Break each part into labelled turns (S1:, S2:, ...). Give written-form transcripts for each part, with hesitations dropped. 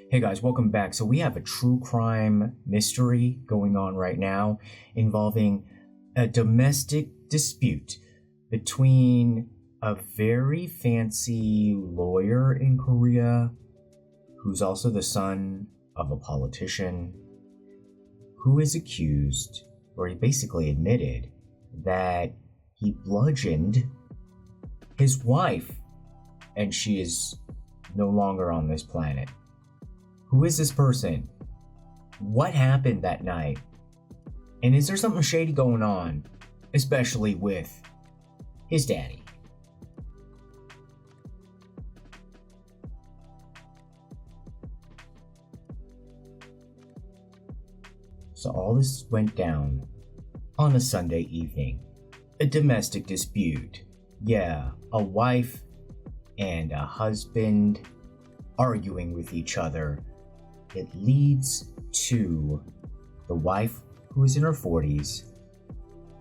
S1: Hey guys, welcome back. So we have a true crime mystery going on right now involving a domestic dispute between a very fancy lawyer in Korea who's also the son of a politician who is accused, or he basically admitted, that he bludgeoned his wife and she is no longer on this planet. Who is this person? What happened that night? And is there something shady going on, especially with his daddy? So all this went down on a Sunday evening. A domestic dispute. Yeah, a wife and a husband arguing with each other. It leads to the wife, who is in her 40s,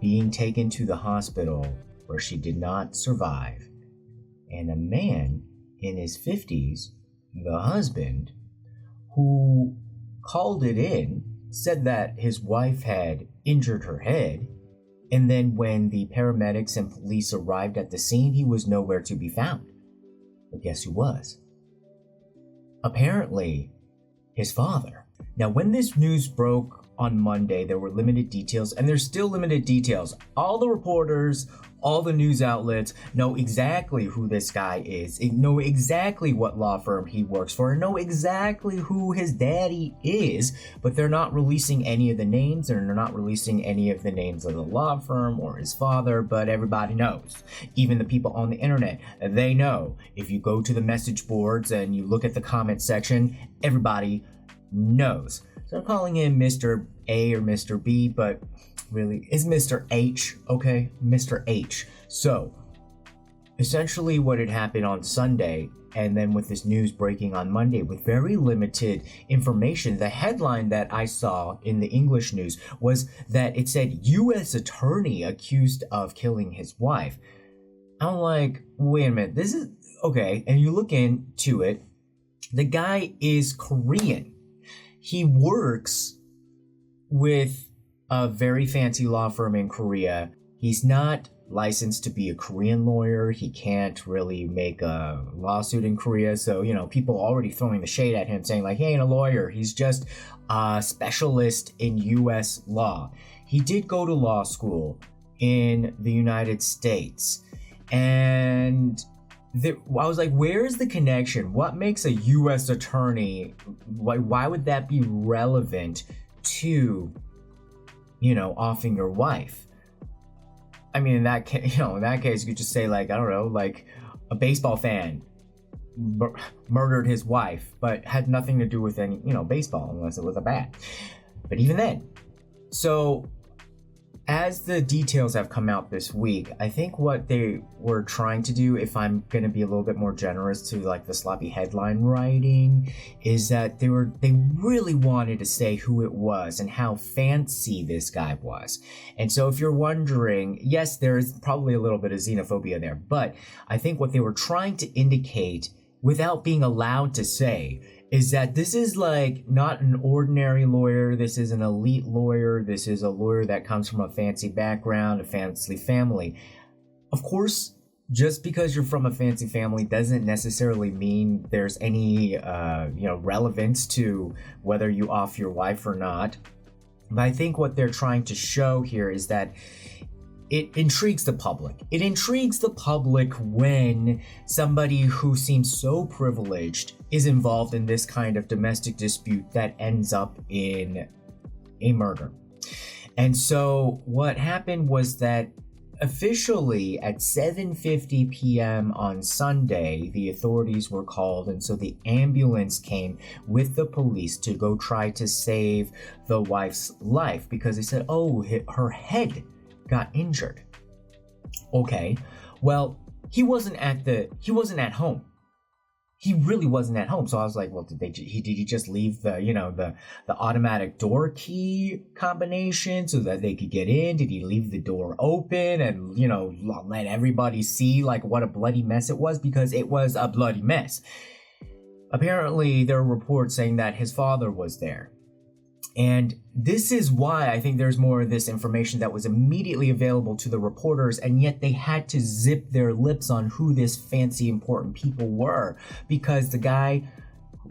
S1: being taken to the hospital where she did not survive, and a man in his 50s, the husband, who called it in, said that his wife had injured her head, and then when the paramedics and police arrived at the scene, he was nowhere to be found. But guess who was? Apparently, his father. Now, when this news broke on Monday, there were limited details, and there's still limited details. All the reporters, all the news outlets know exactly who this guy is, know exactly what law firm he works for, know exactly who his daddy is, but they're not releasing any of the names, and they're not releasing any of the names of the law firm or his father, but everybody knows. Even the people on the internet, they know. If you go to the message boards and you look at the comment section, everybody knows. So I'm calling him Mr. A or Mr. B, but really is Mr. H, okay? Mr. H. So essentially what had happened on Sunday, and then with this news breaking on Monday with very limited information, the headline that I saw in the English news was that it said U.S. attorney accused of killing his wife. I'm like, wait a minute, this is okay. And you look into it, the guy is Korean. He works with a very fancy law firm in Korea. He's not licensed to be a Korean lawyer. He can't really make a lawsuit in Korea. So, people already throwing the shade at him saying like, he ain't a lawyer. He's just a specialist in US law. He did go to law school in the United States. And I was like, where's the connection? What makes a U.S. attorney? Why would that be relevant to, offing your wife? I mean, in that case, you could just say like, I don't know, like a baseball fan murdered his wife, but had nothing to do with any, baseball unless it was a bat. But even then, so as the details have come out this week, I think what they were trying to do, if I'm going to be a little bit more generous to like the sloppy headline writing, is that they really wanted to say who it was and how fancy this guy was. And so if you're wondering, yes, there is probably a little bit of xenophobia there, but I think what they were trying to indicate without being allowed to say is that this is like not an ordinary lawyer. This is an elite lawyer. This is a lawyer that comes from a fancy background, a fancy family. Of course, just because you're from a fancy family doesn't necessarily mean there's any, relevance to whether you off your wife or not. But I think what they're trying to show here is that it intrigues the public. It intrigues the public when somebody who seems so privileged is involved in this kind of domestic dispute that ends up in a murder. And so what happened was that officially at 7:50 p.m. on Sunday, the authorities were called, and so the ambulance came with the police to go try to save the wife's life because they said, her head got injured. Okay, well, he wasn't at home. He really wasn't at home. So I was like, well, did he just leave the automatic door key combination so that they could get in? Did he leave the door open and, let everybody see like what a bloody mess it was? Because it was a bloody mess. apparently there are reports saying that his father was there. And this is why I think there's more of this information that was immediately available to the reporters, and yet they had to zip their lips on who this fancy important people were, because the guy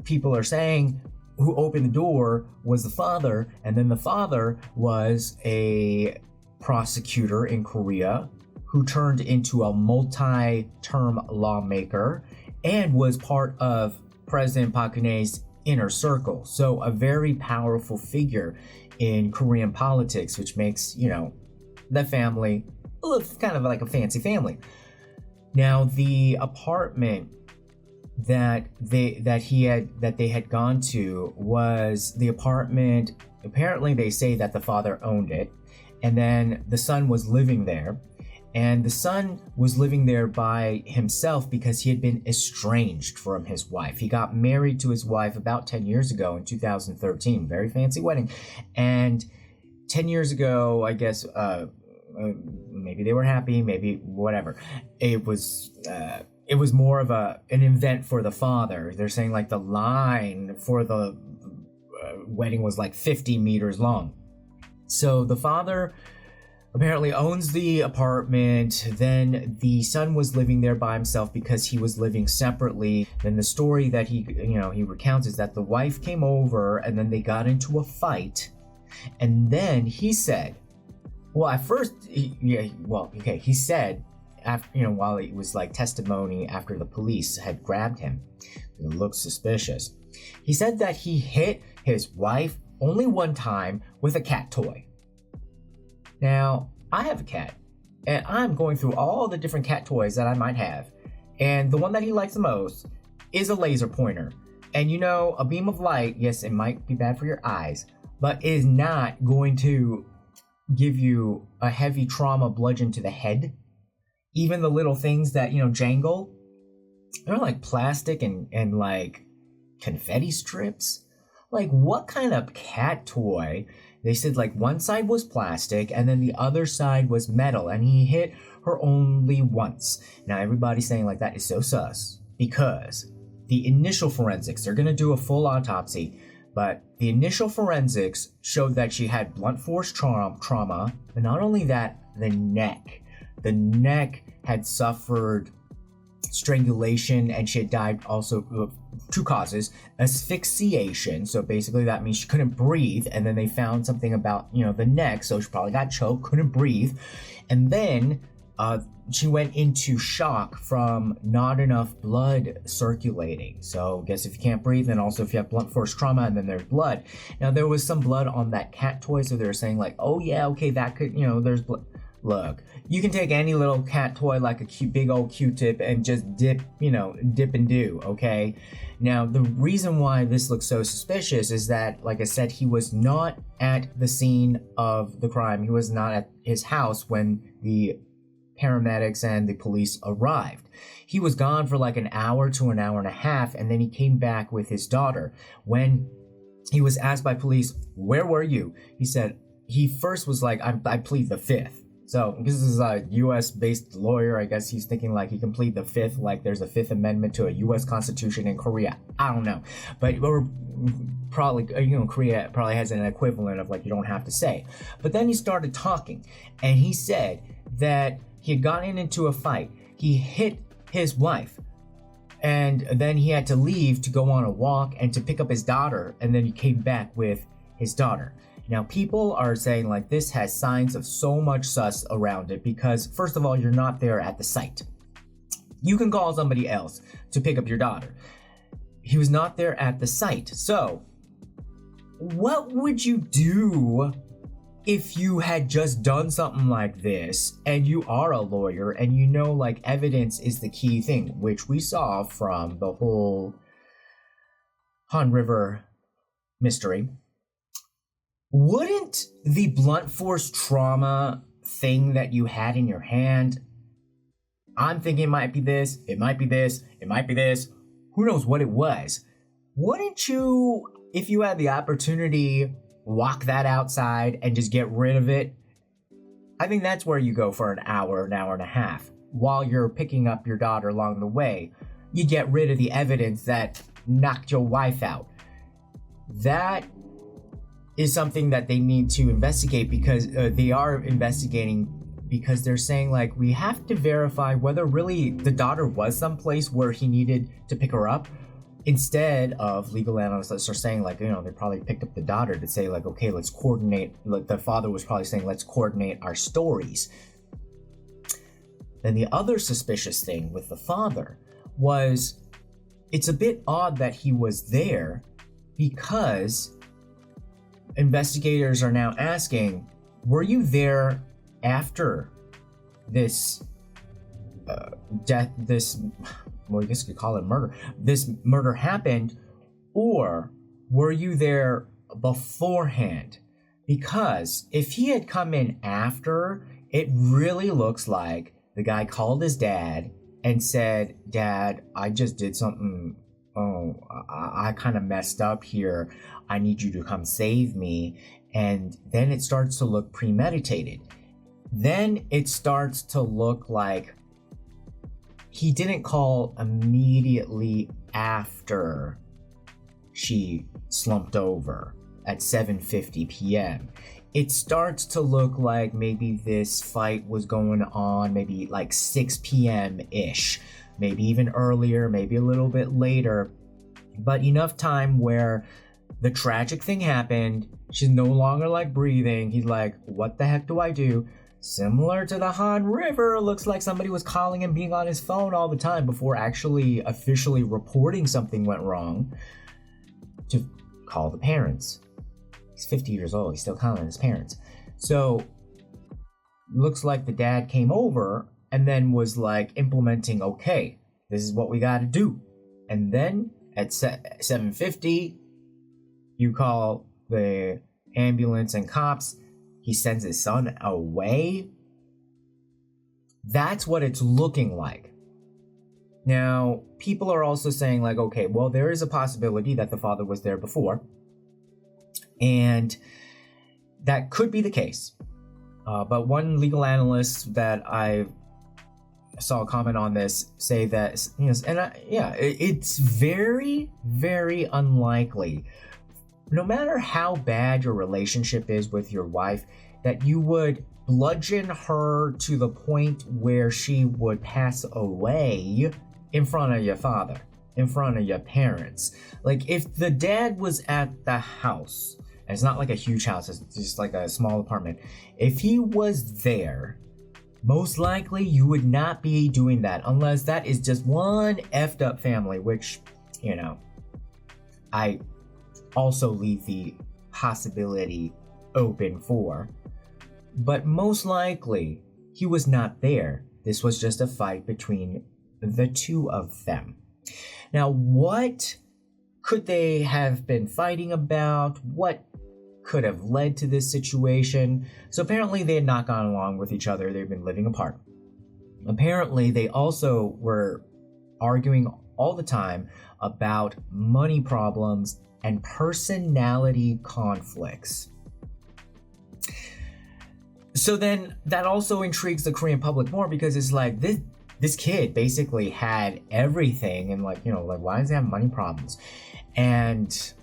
S1: people are saying who opened the door was the father, and then the father was a prosecutor in Korea who turned into a multi-term lawmaker and was part of President Park Geun-hye's inner circle. So a very powerful figure in Korean politics, which makes, the family kind of like a fancy family. Now, the apartment that they had gone to was the apartment. Apparently, they say that the father owned it, and then the son was living there. And the son was living there by himself because he had been estranged from his wife. He got married to his wife about 10 years ago in 2013. Very fancy wedding. And 10 years ago, I guess, maybe they were happy, maybe whatever. It was more of an event for the father. They're saying like the line for the wedding was like 50 meters long. So the father apparently owns the apartment. Then the son was living there by himself because he was living separately. Then the story that he recounts is that the wife came over and then they got into a fight. And then he said, well, at first, he said, after, while it was like testimony after the police had grabbed him, it looked suspicious. He said that he hit his wife only one time with a cat toy. Now, I have a cat, and I'm going through all the different cat toys that I might have, and the one that he likes the most is a laser pointer. And a beam of light, yes, it might be bad for your eyes, but is not going to give you a heavy trauma bludgeon to the head. Even the little things that, jangle, they're like plastic and like confetti strips. Like, what kind of cat toy? They said like one side was plastic and then the other side was metal, and he hit her only once. Now everybody's saying like that is so sus because the initial forensics, they're going to do a full autopsy, but the initial forensics showed that she had blunt force trauma, but not only that, the neck had suffered strangulation, and she had died also two causes: asphyxiation, so basically that means she couldn't breathe, and then they found something about the neck, so she probably got choked, couldn't breathe, and then she went into shock from not enough blood circulating. So I guess if you can't breathe, and also if you have blunt force trauma, and then there's blood. Now there was some blood on that cat toy, so they were saying like, oh yeah, okay, that could, there's blood. Look, you can take any little cat toy like a big old Q-tip and just dip and do, okay? Now, the reason why this looks so suspicious is that, like I said, he was not at the scene of the crime. He was not at his house when the paramedics and the police arrived. He was gone for like an hour to an hour and a half, and then he came back with his daughter. When he was asked by police, where were you? He said, he first was like, I plead the fifth. So this is a U.S.-based lawyer. I guess he's thinking like he can plead the fifth, like there's a Fifth Amendment to a U.S. Constitution in Korea. I don't know, but probably Korea probably has an equivalent of like you don't have to say. But then he started talking, and he said that he had gotten into a fight. He hit his wife, and then he had to leave to go on a walk and to pick up his daughter, and then he came back with his daughter. Now, people are saying like this has signs of so much sus around it because, first of all, you're not there at the site. You can call somebody else to pick up your daughter. He was not there at the site. So, what would you do if you had just done something like this and you are a lawyer and like evidence is the key thing, which we saw from the whole Han River mystery? Wouldn't the blunt force trauma thing that you had in your hand, I'm thinking it might be this, it might be this, it might be this, who knows what it was, wouldn't you, if you had the opportunity, walk that outside and just get rid of it? I think that's where you go for an hour and a half. While you're picking up your daughter along the way, you get rid of the evidence that knocked your wife out. That is something that they need to investigate, because they are investigating, because they're saying like, we have to verify whether really the daughter was someplace where he needed to pick her up. Instead of, legal analysts are saying like, you know, they probably picked up the daughter to say like, okay, let's coordinate. Like the father was probably saying, let's coordinate our stories. Then the other suspicious thing with the father was, it's a bit odd that he was there, because investigators are now asking, were you there after this death, this, well, I guess you could call it murder, this murder happened, or were you there beforehand? Because if he had come in after, it really looks like the guy called his dad and said, Dad, I just did something, I kind of messed up here, I need you to come save me. And then it starts to look premeditated. Then it starts to look like he didn't call immediately after she slumped over at 7:50 p.m. It starts to look like maybe this fight was going on maybe like 6 p.m.-ish, maybe even earlier, maybe a little bit later, but enough time where the tragic thing happened, she's no longer like breathing, he's like, what the heck do I do? Similar to the Han River, looks like somebody was calling and being on his phone all the time before actually officially reporting something went wrong, to call the parents. He's 50 years old, he's still calling his parents. So, looks like the dad came over and then was like implementing, okay, this is what we gotta do. And then at 7:50, you call the ambulance and cops. He sends his son away. That's what it's looking like. Now, people are also saying like, okay, well, there is a possibility that the father was there before. And that could be the case. But one legal analyst that I saw a comment on this say that, you know, and it's very, very unlikely, no matter how bad your relationship is with your wife, that you would bludgeon her to the point where she would pass away in front of your father, in front of your parents. Like, if the dad was at the house, and it's not like a huge house, it's just like a small apartment, if he was there, most likely you would not be doing that, unless that is just one effed up family, which, you know, I also leave the possibility open for. But most likely, he was not there. This was just a fight between the two of them. Now, what could they have been fighting about? What could have led to this situation? So apparently they had not gone along with each other. They've been living apart. Apparently, they also were arguing all the time about money problems and personality conflicts. So then that also intrigues the Korean public more, because it's like, this kid basically had everything, and like, you know, like, why does he have money problems? And,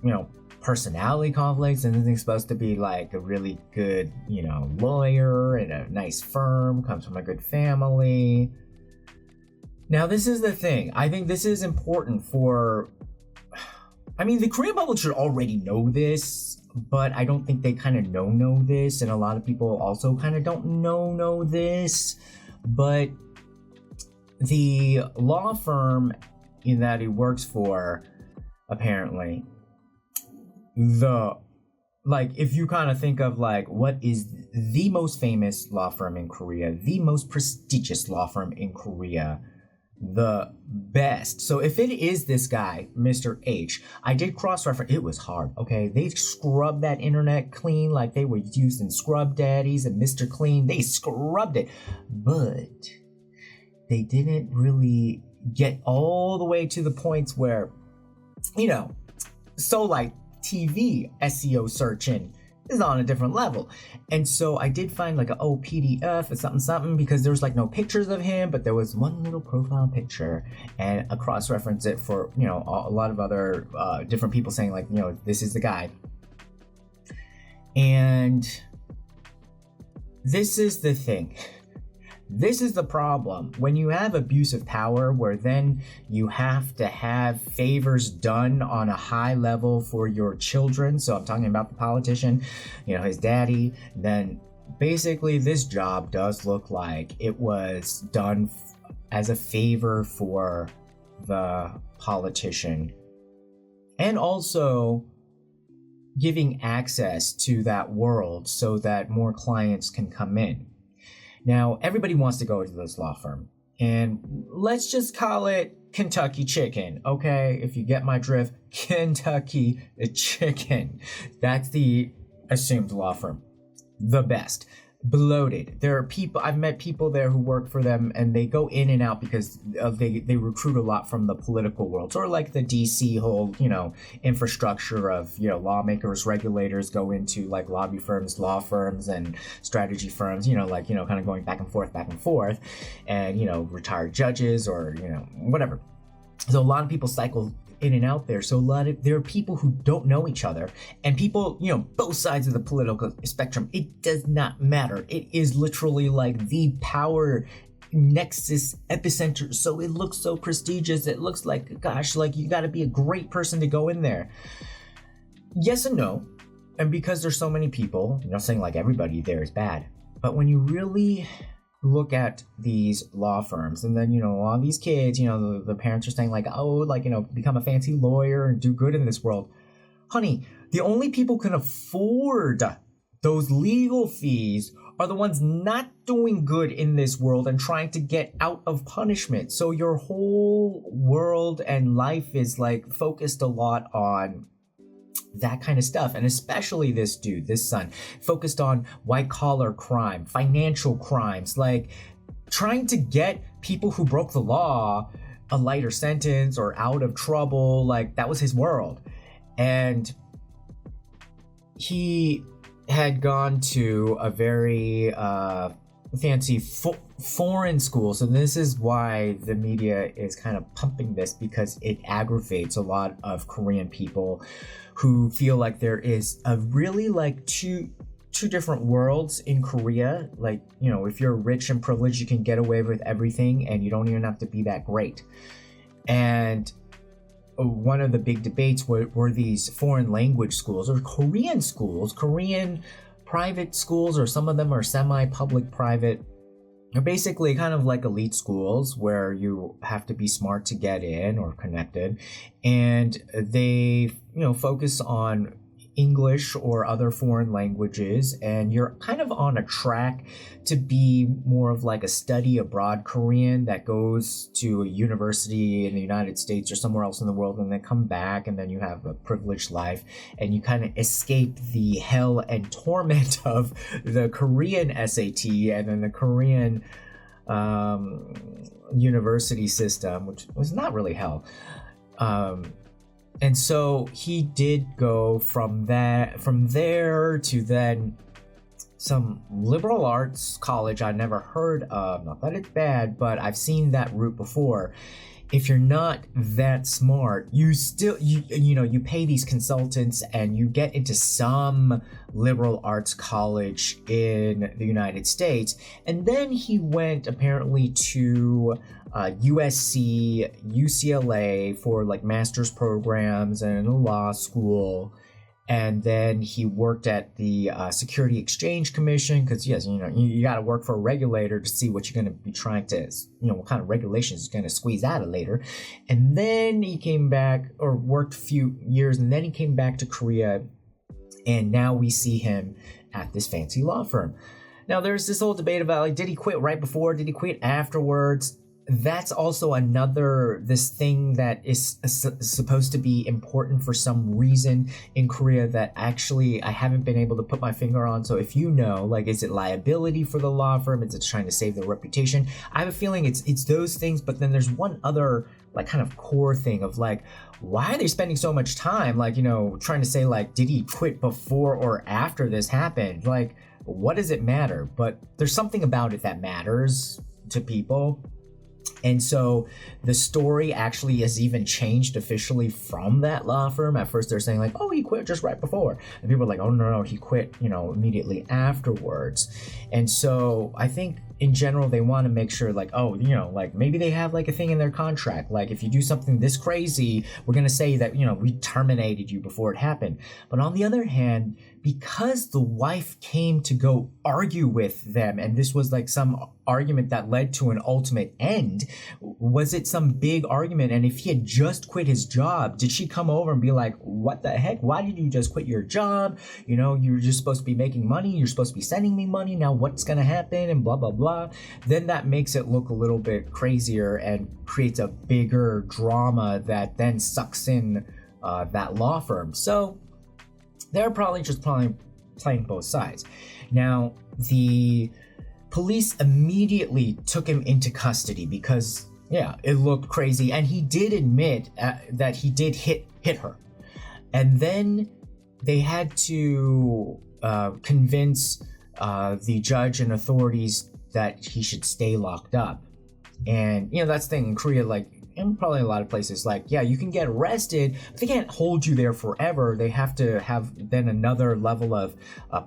S1: you know, personality conflicts, and he's supposed to be like a really good, you know, lawyer in a nice firm, comes from a good family. Now, this is the thing. I think this is important for, I mean, the Korean public should already know this, but I don't think they kind of know this, and a lot of people also kind of don't know this. But the law firm in that he works for, apparently, if you kind of think of like, what is the most famous law firm in Korea, the most prestigious law firm in Korea, the best. So if it is this guy, Mr. H, I did cross-reference. It was hard, okay? They scrubbed that internet clean like they were using Scrub Daddies and Mr. Clean. They scrubbed it. But they didn't really get all the way to the points where, you know, Seoulite TV SEO searching is on a different level. And so I did find like a PDF or something because there was like no pictures of him, but there was one little profile picture, and I cross-referenced it for, you know, a lot of other different people saying like, you know, this is the guy. And this is the thing. This is the problem. When you have abuse of power, where then you have to have favors done on a high level for your children. So I'm talking about the politician, you know, his daddy. Then basically this job does look like it was done as a favor for the politician. And also giving access to that world so that more clients can come in. Now, everybody wants to go to this law firm, and let's just call it Kentucky Chicken, okay? If you get my drift, Kentucky Chicken. That's the assumed law firm. The best. Bloated. There are people, I've met people there who work for them, and they go in and out because they recruit a lot from the political world, or like the DC whole, you know, infrastructure of, you know, lawmakers, regulators go into like lobby firms, law firms, and strategy firms, you know, like, you know, kind of going back and forth, and, you know, retired judges or, you know, whatever. So a lot of people cycle in and out there. So there are people who don't know each other, and people, you know, both sides of the political spectrum. It does not matter. It is literally like the power nexus epicenter. So it looks so prestigious. It looks like, gosh, like you got to be a great person to go in there. Yes and no. And because there's so many people, I'm not saying like everybody there is bad, but when you really look at these law firms, and then, you know, a lot of these kids, you know, the parents are saying like, oh, like, you know, become a fancy lawyer and do good in this world. Honey, the only people who can afford those legal fees are the ones not doing good in this world and trying to get out of punishment. So your whole world and life is like focused a lot on that kind of stuff. And especially this dude, this son, focused on white collar crime, financial crimes, like trying to get people who broke the law a lighter sentence or out of trouble. Like that was his world. And he had gone to a very fancy foreign school. So this is why the media is kind of pumping this, because it aggravates a lot of Korean people who feel like there is a really like two different worlds in Korea. Like, you know, if you're rich and privileged, you can get away with everything and you don't even have to be that great. And one of the big debates were these foreign language schools or Korean schools, Korean private schools, or some of them are semi-public private. They're basically kind of like elite schools where you have to be smart to get in or connected. And they, you know, focus on English or other foreign languages, and you're kind of on a track to be more of like a study abroad Korean that goes to a university in the United States or somewhere else in the world, and then come back, and then you have a privileged life, and you kind of escape the hell and torment of the Korean SAT and then the Korean university system, which was not really hell. And so he did go from there to then some liberal arts college I never heard of. Not that it's bad, but I've seen that route before. If you're not that smart, you still, you know, you pay these consultants and you get into some liberal arts college in the United States. And then he went apparently to USC, UCLA for like master's programs and a law school. And then he worked at the Security Exchange Commission, because yes, you know, you got to work for a regulator to see what you're going to be trying to, you know, what kind of regulations you're going to squeeze out of later. And then he came back, or worked a few years, and then he came back to Korea, and now we see him at this fancy law firm. Now there's this whole debate about like, did he quit right before? Did he quit afterwards? That's also this thing that is supposed to be important for some reason in Korea that actually I haven't been able to put my finger on. So if you know, like, is it liability for the law firm? Is it trying to save their reputation? I have a feeling it's those things, but then there's one other like kind of core thing of like, why are they spending so much time like, you know, trying to say like, did he quit before or after this happened? Like, what does it matter? But there's something about it that matters to people. And so the story actually has even changed officially from that law firm. At first they're saying like, oh, he quit just right before. And people are like, oh, no, he quit, you know, immediately afterwards. And so I think in general, they want to make sure like, oh, you know, like maybe they have like a thing in their contract. Like if you do something this crazy, we're going to say that, you know, we terminated you before it happened. But on the other hand, because the wife came to go argue with them, and this was like some argument that led to an ultimate end, was it some big argument? And if he had just quit his job, did she come over and be like, what the heck? Why did you just quit your job? You know, you're just supposed to be making money. You're supposed to be sending me money. Now what's going to happen? And blah, blah, blah. Then that makes it look a little bit crazier and creates a bigger drama that then sucks in that law firm. So they're probably playing both sides. Now, the police immediately took him into custody because, yeah, it looked crazy. And he did admit that he did hit her. And then they had to convince the judge and authorities that he should stay locked up. And, you know, that's the thing in Korea, like, and probably a lot of places, like, yeah, you can get arrested, but they can't hold you there forever. They have to have then another level of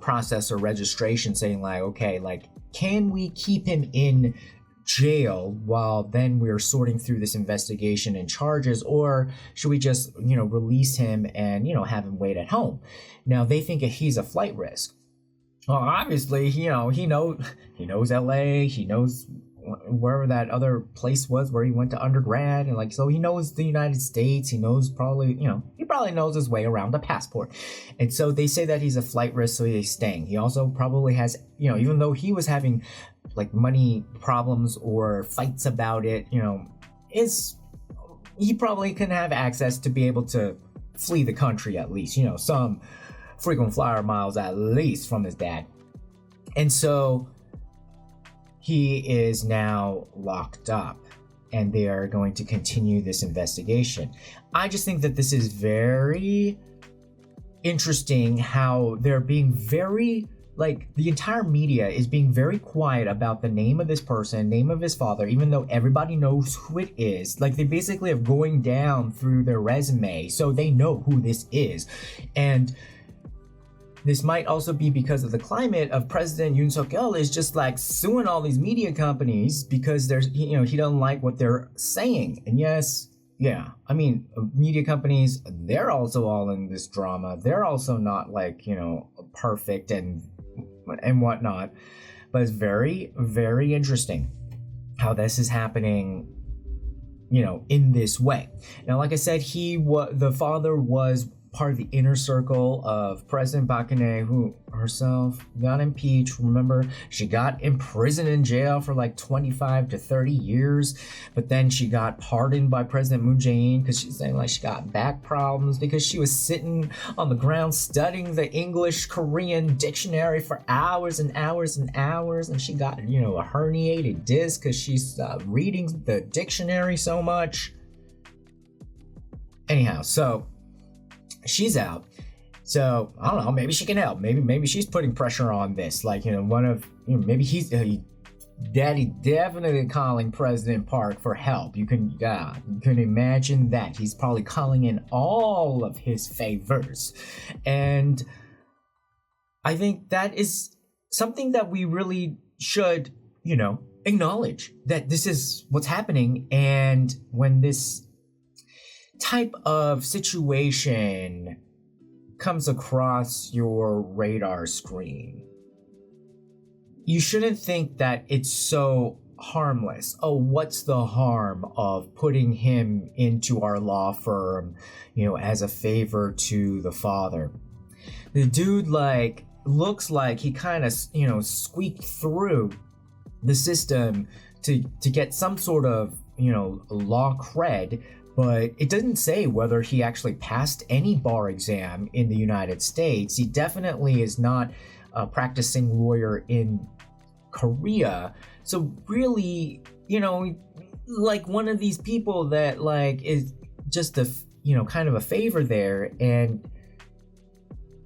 S1: process or registration saying like, okay, like, can we keep him in jail while then we're sorting through this investigation and charges, or should we just, you know, release him and, you know, have him wait at home? Now they think he's a flight risk. Well, obviously, you know, he knows LA, he knows wherever that other place was where he went to undergrad, and like, so he knows the United States, he knows probably, you know, he probably knows his way around a passport. And so they say that he's a flight risk, so he's staying. He also probably has, you know, even though he was having like money problems or fights about it, you know, he probably can have access to be able to flee the country, at least, you know, some frequent flyer miles at least from his dad. And so he is now locked up, and they are going to continue this investigation. I just think that this is very interesting how they're being very, like, the entire media is being very quiet about the name of this person, name of his father, even though everybody knows who it is. Like, they basically are going down through their resume, so they know who this is. And this might also be because of the climate of President Yoon Suk-yeol is just like suing all these media companies because there's, you know, he doesn't like what they're saying. And yes, yeah, I mean, media companies, they're also all in this drama. They're also not like, you know, perfect and whatnot. But it's very, very interesting how this is happening, you know, in this way. Now, like I said, the father was part of the inner circle of President Park Geun-hye, who herself got impeached. Remember, she got imprisoned in jail for like 25 to 30 years, but then she got pardoned by President Moon Jae-in because she's saying like she got back problems because she was sitting on the ground studying the English-Korean dictionary for hours and hours and hours, and she got, you know, a herniated disc because she's reading the dictionary so much. Anyhow, so she's out. So I don't know, maybe she can help. Maybe she's putting pressure on this. Like, you know, maybe he's Daddy definitely calling President Park for help. You can imagine that. He's probably calling in all of his favors. And I think that is something that we really should, you know, acknowledge that this is what's happening. And when this type of situation comes across your radar screen, you shouldn't think that it's so harmless. Oh, what's the harm of putting him into our law firm, you know, as a favor to the father? The dude, like, looks like he kind of, you know, squeaked through the system to get some sort of, you know, law cred. But it doesn't say whether he actually passed any bar exam in the United States. He definitely is not a practicing lawyer in Korea. So really, you know, like one of these people that like is just a, you know, kind of a favor there. And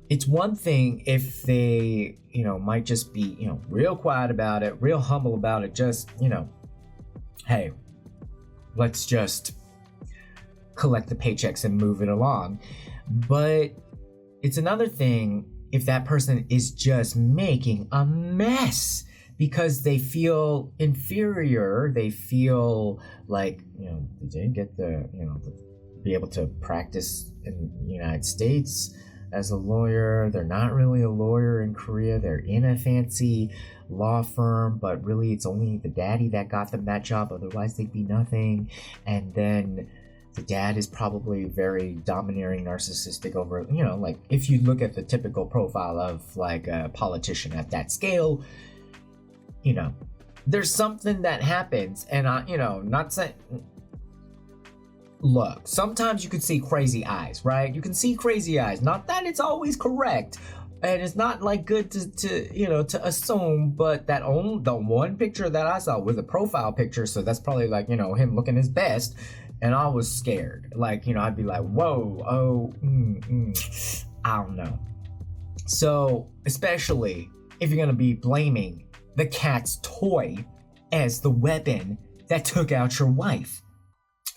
S1: it's one thing if they, you know, might just be, you know, real quiet about it, real humble about it, just, you know, hey, let's just collect the paychecks and move it along. But it's another thing if that person is just making a mess because they feel inferior, they feel like, you know, they didn't get the, you know, be able to practice in the United States as a lawyer. They're not really a lawyer in Korea. They're in a fancy law firm, but really it's only the daddy that got them that job. Otherwise they'd be nothing. And then the dad is probably very domineering, narcissistic over, you know, like if you look at the typical profile of like a politician at that scale, you know, there's something that happens. And I, you know, not saying, look, sometimes you can see crazy eyes, right? You can see crazy eyes. Not that it's always correct, and it's not like good to you know, to assume, but that the one picture that I saw was a profile picture, so that's probably like, you know, him looking his best, and I was scared. Like, you know, I'd be like, whoa, oh, I don't know. So, especially if you're gonna be blaming the cat's toy as the weapon that took out your wife.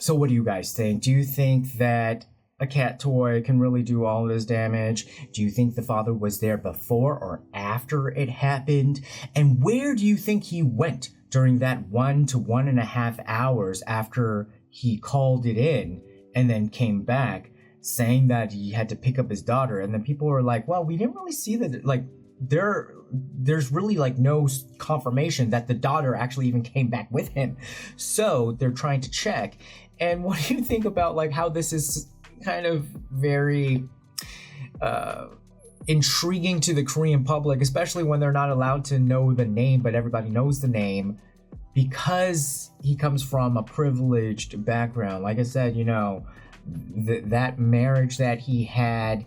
S1: So what do you guys think? Do you think that a cat toy can really do all this damage? Do you think the father was there before or after it happened? And where do you think he went during that 1 to 1.5 hours after he called it in and then came back saying that he had to pick up his daughter? And then people were like, well, we didn't really see that, like, there's really like no confirmation that the daughter actually even came back with him. So they're trying to check. And what do you think about like how this is kind of very intriguing to the Korean public, especially when they're not allowed to know the name, but everybody knows the name because he comes from a privileged background. Like I said, you know, that marriage that he had,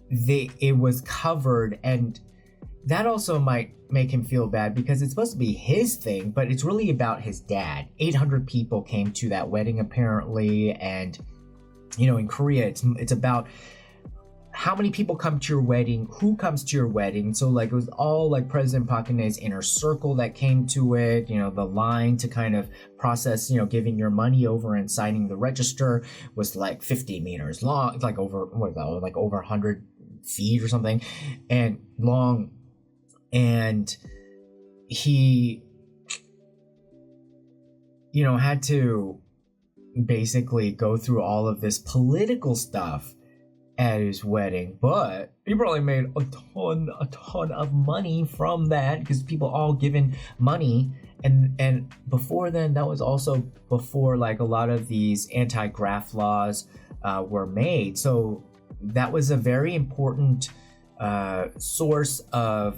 S1: it was covered, and that also might make him feel bad because it's supposed to be his thing, but it's really about his dad. 800 people came to that wedding apparently, and you know, in Korea it's about how many people come to your wedding, who comes to your wedding. So like it was all like President Park Geun-hye's inner circle that came to it. You know, the line to kind of process, you know, giving your money over and signing the register was like 50 meters long, like over, what was that, like over 100 feet or something, and long. And he, you know, had to basically go through all of this political stuff at his wedding, but he probably made a ton of money from that because people all given money. And before then, that was also before like a lot of these anti-graft laws were made. So that was a very important source of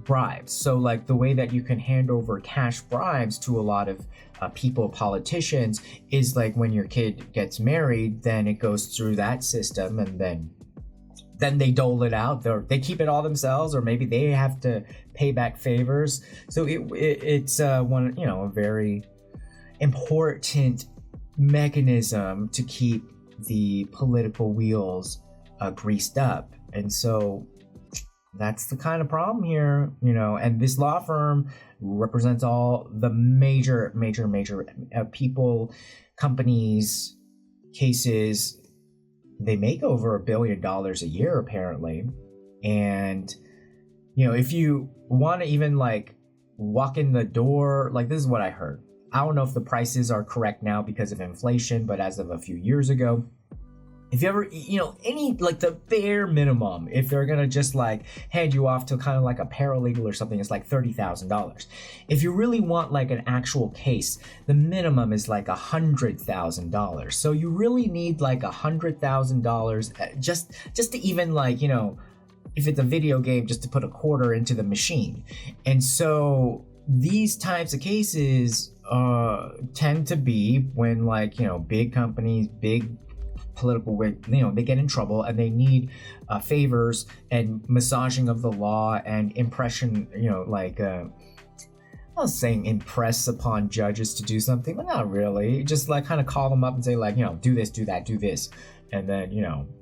S1: bribes. So like the way that you can hand over cash bribes to a lot of people, politicians, is like when your kid gets married, then it goes through that system, and then they dole it out. They keep it all themselves, or maybe they have to pay back favors. So it's one, you know, a very important mechanism to keep the political wheels greased up. And so that's the kind of problem here, you know. And this law firm represents all the major people, companies, cases. They make over $1 billion a year apparently. And you know, if you want to even like walk in the door, like this is what I heard. I don't know if the prices are correct now because of inflation, but as of a few years ago, if you ever, you know, any, like the bare minimum, if they're gonna just like hand you off to kind of like a paralegal or something, it's like $30,000. If you really want like an actual case, the minimum is like $100,000. So you really need like $100,000 just to even like, you know, if it's a video game, just to put a quarter into the machine. And so these types of cases tend to be when like, you know, big companies, big political, you know, they get in trouble and they need favors and massaging of the law and impression, you know, like I was saying impress upon judges to do something, but not really. Just like kind of call them up and say like, do this, do that, do this. And then,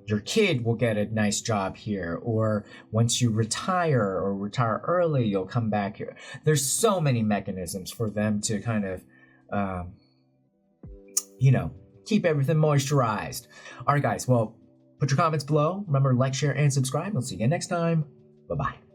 S1: your kid will get a nice job here. Or once you retire or retire early, you'll come back here. There's so many mechanisms for them to kind of, keep everything moisturized. All right, guys. Well, put your comments below. Remember, like, share, and subscribe. We'll see you again next time. Bye-bye.